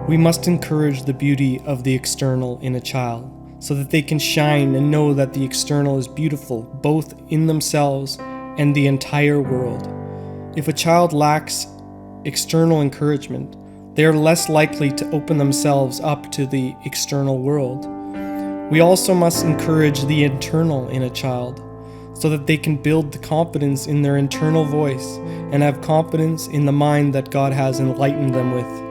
We must encourage the beauty of the external in a child, so that they can shine and know that the external is beautiful, both in themselves and the entire world. If a child lacks external encouragement, they are less likely to open themselves up to the external world. We also must encourage the internal in a child, so that they can build the confidence in their internal voice and have confidence in the mind that God has enlightened them with.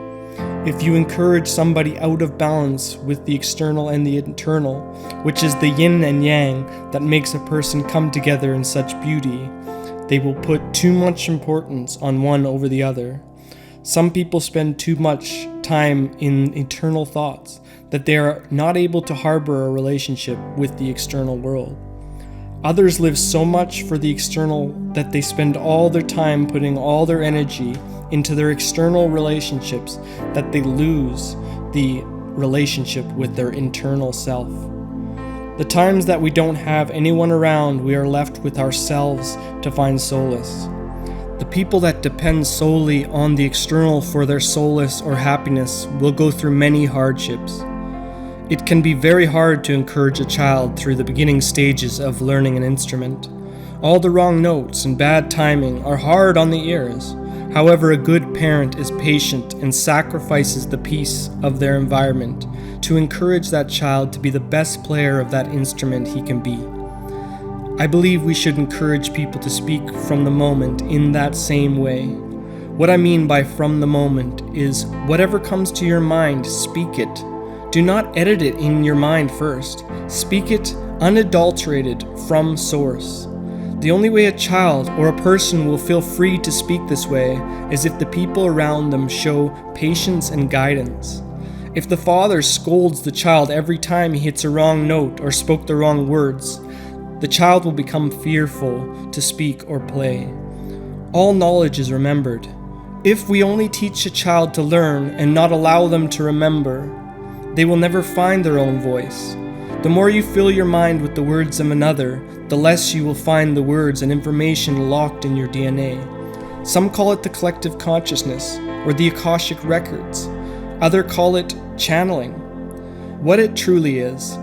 If you encourage somebody out of balance with the external and the internal, which is the yin and yang that makes a person come together in such beauty, they will put too much importance on one over the other. Some people spend too much time in internal thoughts that they are not able to harbor a relationship with the external world. Others live so much for the external that they spend all their time putting all their energy into their external relationships that they lose the relationship with their internal self. The times that we don't have anyone around, we are left with ourselves to find solace. The people that depend solely on the external for their solace or happiness will go through many hardships. It can be very hard to encourage a child through the beginning stages of learning an instrument. All the wrong notes and bad timing are hard on the ears. However, a good parent is patient and sacrifices the peace of their environment to encourage that child to be the best player of that instrument he can be. I believe we should encourage people to speak from the moment in that same way. What I mean by from the moment is whatever comes to your mind, speak it. Do not edit it in your mind first. Speak it unadulterated from source. The only way a child or a person will feel free to speak this way is if the people around them show patience and guidance. If the father scolds the child every time he hits a wrong note or spoke the wrong words, the child will become fearful to speak or play. All knowledge is remembered. If we only teach a child to learn and not allow them to remember, they will never find their own voice. The more you fill your mind with the words of another, the less you will find the words and information locked in your DNA. Some call it the collective consciousness or the Akashic records. Others call it channeling. What it truly is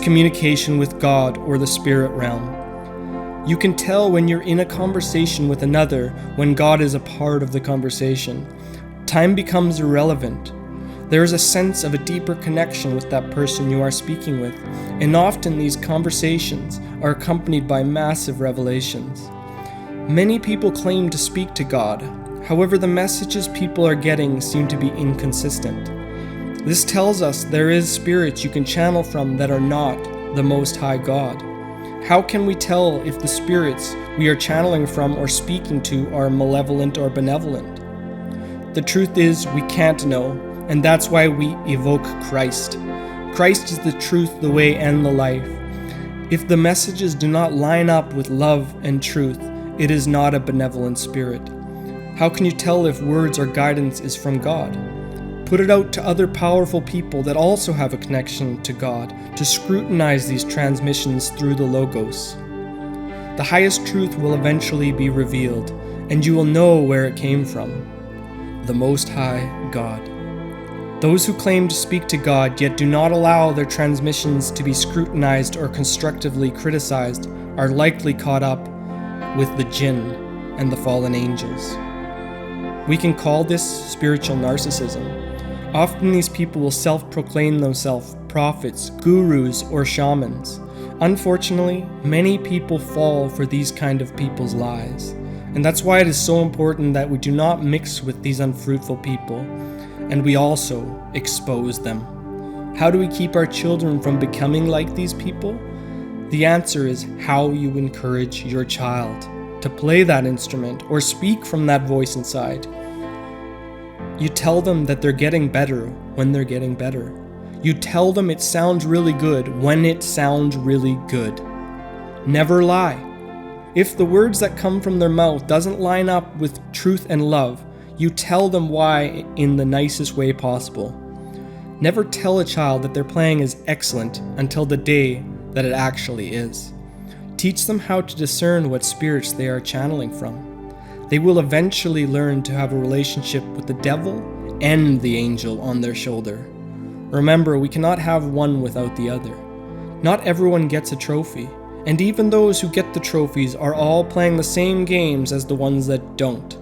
communication with God or the spirit realm. You can tell when you're in a conversation with another when God is a part of the conversation. Time becomes irrelevant. There is a sense of a deeper connection with that person you are speaking with, and often these conversations are accompanied by massive revelations. Many people claim to speak to God, however the messages people are getting seem to be inconsistent. This tells us there is spirits you can channel from that are not the Most High God. How can we tell if the spirits we are channeling from or speaking to are malevolent or benevolent? The truth is we can't know. And that's why we evoke Christ. Christ is the truth, the way, and the life. If the messages do not line up with love and truth, it is not a benevolent spirit. How can you tell if words or guidance is from God? Put it out to other powerful people that also have a connection to God to scrutinize these transmissions through the Logos. The highest truth will eventually be revealed, and you will know where it came from. The Most High God. Those who claim to speak to God yet do not allow their transmissions to be scrutinized or constructively criticized are likely caught up with the jinn and the fallen angels. We can call this spiritual narcissism. Often these people will self-proclaim themselves prophets, gurus, or shamans. Unfortunately, many people fall for these kind of people's lies. And that's why it is so important that we do not mix with these unfruitful people. And we also expose them. How do we keep our children from becoming like these people? The answer is how you encourage your child to play that instrument or speak from that voice inside. You tell them that they're getting better when they're getting better. You tell them it sounds really good when it sounds really good. Never lie. If the words that come from their mouth doesn't line up with truth and love, you tell them why in the nicest way possible. Never tell a child that their playing is excellent until the day that it actually is. Teach them how to discern what spirits they are channeling from. They will eventually learn to have a relationship with the devil and the angel on their shoulder. Remember, we cannot have one without the other. Not everyone gets a trophy, and even those who get the trophies are all playing the same games as the ones that don't.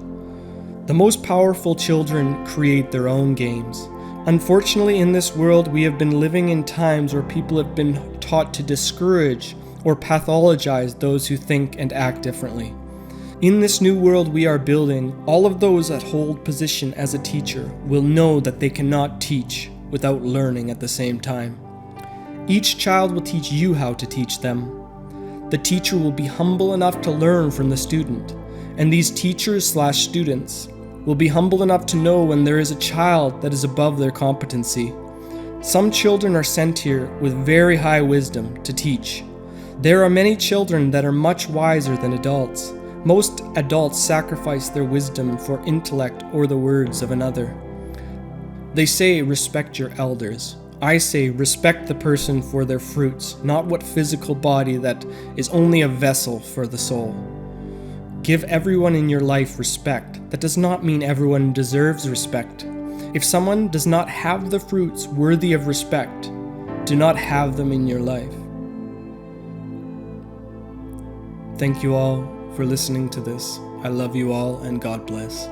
The most powerful children create their own games. Unfortunately, in this world, we have been living in times where people have been taught to discourage or pathologize those who think and act differently. In this new world we are building, all of those that hold position as a teacher will know that they cannot teach without learning at the same time. Each child will teach you how to teach them. The teacher will be humble enough to learn from the student, and these teachers/students will be humble enough to know when there is a child that is above their competency. Some children are sent here with very high wisdom to teach. There are many children that are much wiser than adults. Most adults sacrifice their wisdom for intellect or the words of another. They say, respect your elders. I say, respect the person for their fruits, not what physical body that is only a vessel for the soul. Give everyone in your life respect. That does not mean everyone deserves respect. If someone does not have the fruits worthy of respect, do not have them in your life. Thank you all for listening to this. I love you all, and God bless.